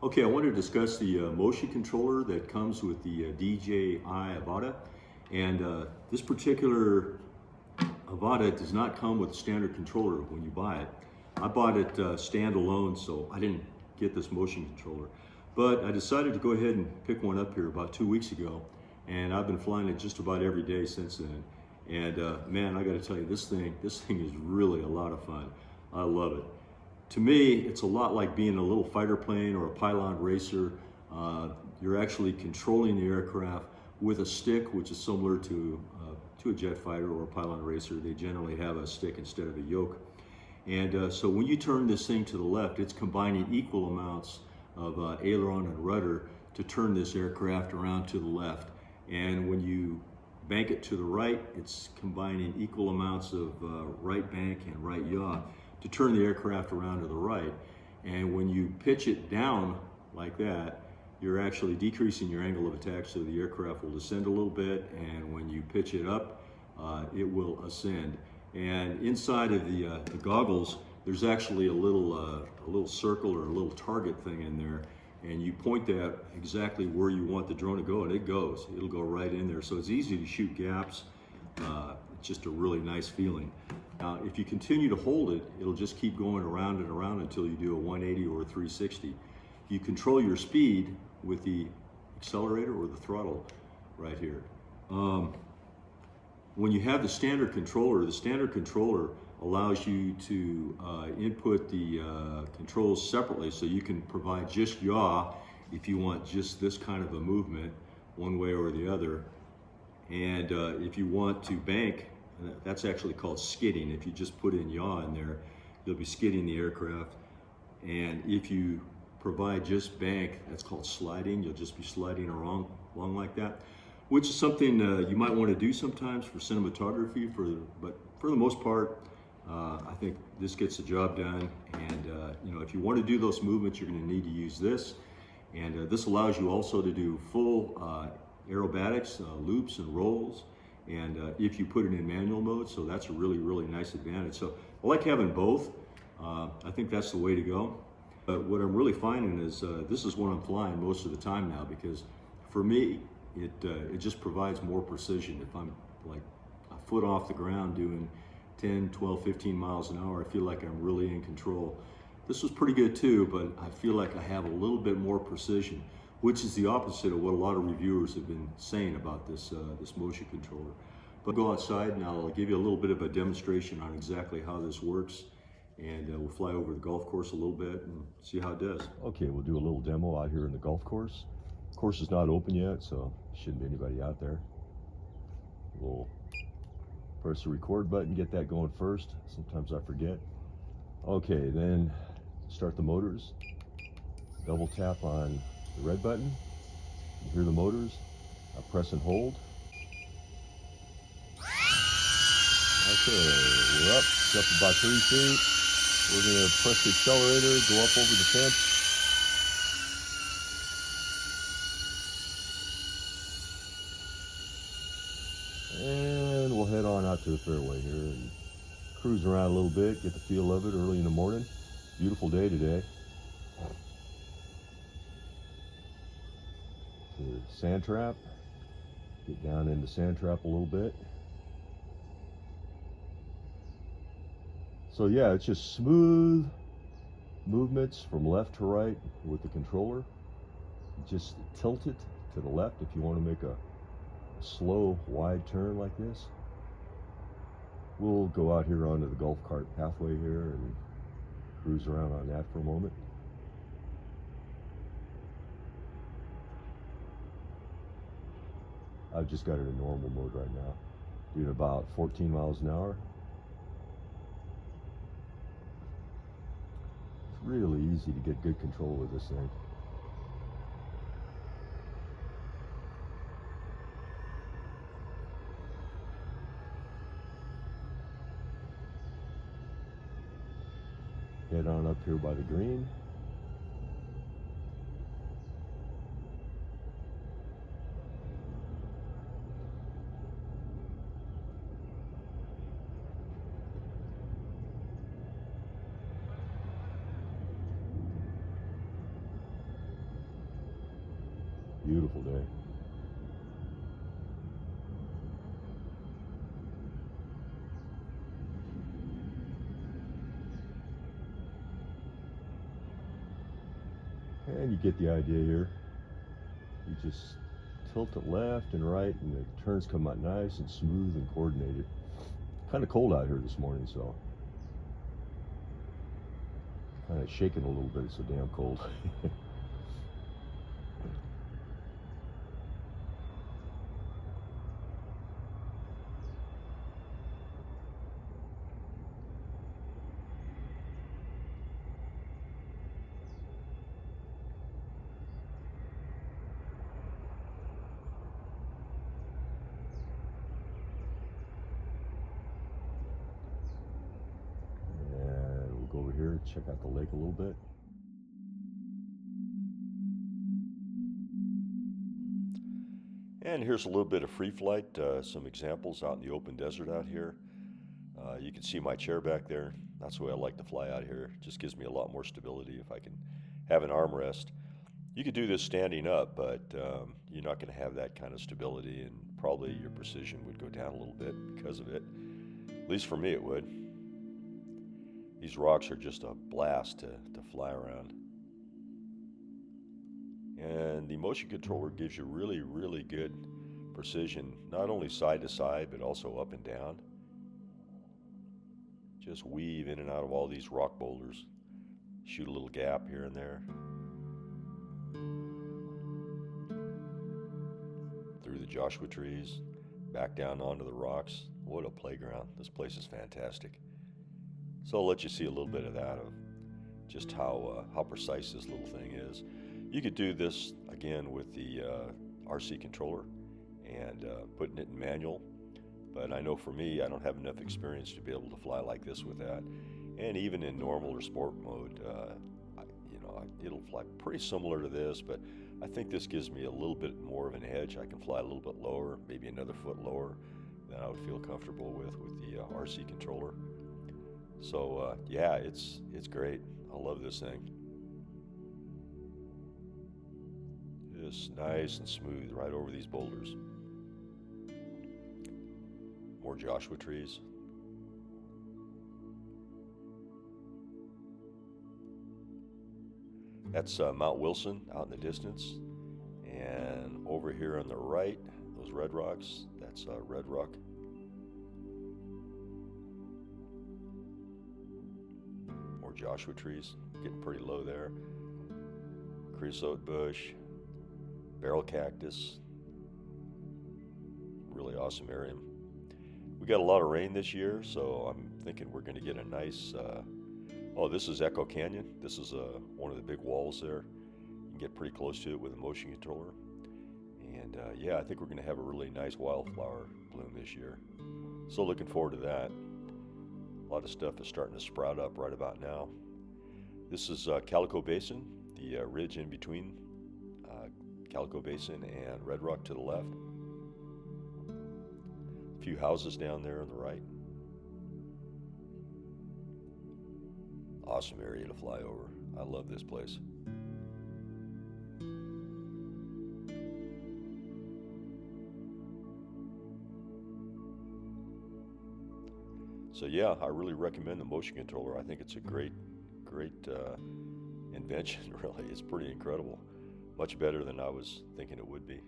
Okay, I want to discuss the motion controller that comes with the DJI Avata. And this particular Avata does not come with a standard controller when you buy it. I bought it standalone, so I didn't get this motion controller. But I decided to go ahead and pick one up here about 2 weeks ago, and I've been flying it just about every day since then. And man, I got to tell you, this thing is really a lot of fun. I love it. To me, it's a lot like being a little fighter plane or a pylon racer. You're actually controlling the aircraft with a stick, which is similar to a jet fighter or a pylon racer. They generally have a stick instead of a yoke. And so when you turn this thing to the left, it's combining equal amounts of aileron and rudder to turn this aircraft around to the left. And when you bank it to the right, it's combining equal amounts of right bank and right yaw to turn the aircraft around to the right. And when you pitch it down like that, you're actually decreasing your angle of attack, so the aircraft will descend a little bit, and when you pitch it up, it will ascend. And inside of the goggles, there's actually a little circle or a little target thing in there, and you point that exactly where you want the drone to go, and it goes. It'll go right in there, so it's easy to shoot gaps. It's just a really nice feeling. Now, if you continue to hold it, it'll just keep going around and around until you do a 180 or a 360. You control your speed with the accelerator or the throttle right here. When you have the standard controller allows you to input the controls separately, so you can provide just yaw if you want just this kind of a movement one way or the other. And if you want to bank, that's actually called skidding. If you just put in yaw in there, you'll be skidding the aircraft. And if you provide just bank, that's called sliding. You'll just be sliding along like that, which is something you might want to do sometimes for cinematography. But for the most part, I think this gets the job done. And you know, if you want to do those movements, you're going to need to use this. And this allows you also to do full aerobatics, loops and rolls. And if you put it in manual mode, so that's a really nice advantage. So I like having both. I think that's the way to go. But what I'm really finding is this is what I'm flying most of the time now, because for me, it just provides more precision. If I'm like a foot off the ground doing 10, 12, 15 miles an hour, I feel like I'm really in control. This was pretty good too, but I feel like I have a little bit more precision, which is the opposite of what a lot of reviewers have been saying about this motion controller. But go outside and I'll give you a little bit of a demonstration on exactly how this works. And we'll fly over the golf course a little bit and see how it does. Okay, we'll do a little demo out here in the golf course. The course is not open yet, so shouldn't be anybody out there. We'll press the record button, get that going first. Sometimes I forget. Okay, then start the motors. Double tap on the red button. You hear the motors. I press and hold. Okay, we're up. It's up about 3 feet. We're going to press the accelerator, go up over the fence. And we'll head on out to the fairway here and cruise around a little bit, get the feel of it early in the morning. Beautiful day today. The sand trap. Get down into sand trap a little bit. So yeah, it's just smooth movements from left to right with the controller. Just tilt it to the left if you want to make a slow, wide turn like this. We'll go out here onto the golf cart pathway here and cruise around on that for a moment. I've just got it in normal mode right now, doing about 14 miles an hour. Really easy to get good control with this thing. Head on up here by the green. Beautiful day. And you get the idea here. You just tilt it left and right, and the turns come out nice and smooth and coordinated. Kind of cold out here this morning, so kind of shaking a little bit. It's so damn cold. Go over here, check out the lake a little bit. And here's a little bit of free flight, some examples out in the open desert out here. You can see my chair back there. That's the way I like to fly out here. It just gives me a lot more stability if I can have an armrest. You could do this standing up, but you're not going to have that kind of stability, and probably your precision would go down a little bit because of it. At least for me it would. These rocks are just a blast to fly around. And the motion controller gives you really, really good precision, not only side to side, but also up and down. Just weave in and out of all these rock boulders. Shoot a little gap here and there. Through the Joshua trees, back down onto the rocks. What a playground. This place is fantastic. So I'll let you see a little bit of that, of just how precise this little thing is. You could do this again with the RC controller and putting it in manual, but I know for me, I don't have enough experience to be able to fly like this with that. And even in normal or sport mode, it'll fly pretty similar to this, but I think this gives me a little bit more of an edge. I can fly a little bit lower, maybe another foot lower than I would feel comfortable with the RC controller. So yeah, it's great. I love this thing. Just nice and smooth right over these boulders. More Joshua trees. That's Mount Wilson out in the distance. And over here on the right, those red rocks, that's Red Rock. More Joshua trees, getting pretty low there. Creosote bush, barrel cactus. Really awesome area. We got a lot of rain this year, so I'm thinking we're going to get a nice, oh, this is Echo Canyon. This is one of the big walls there. You can get pretty close to it with a motion controller. And yeah, I think we're going to have a really nice wildflower bloom this year. So looking forward to that. A lot of stuff is starting to sprout up right about now. This is Calico Basin, the ridge in between Calico Basin and Red Rock to the left. A few houses down there on the right. Awesome area to fly over. I love this place. So yeah, I really recommend the motion controller. I think it's a great invention, really. It's pretty incredible. Much better than I was thinking it would be.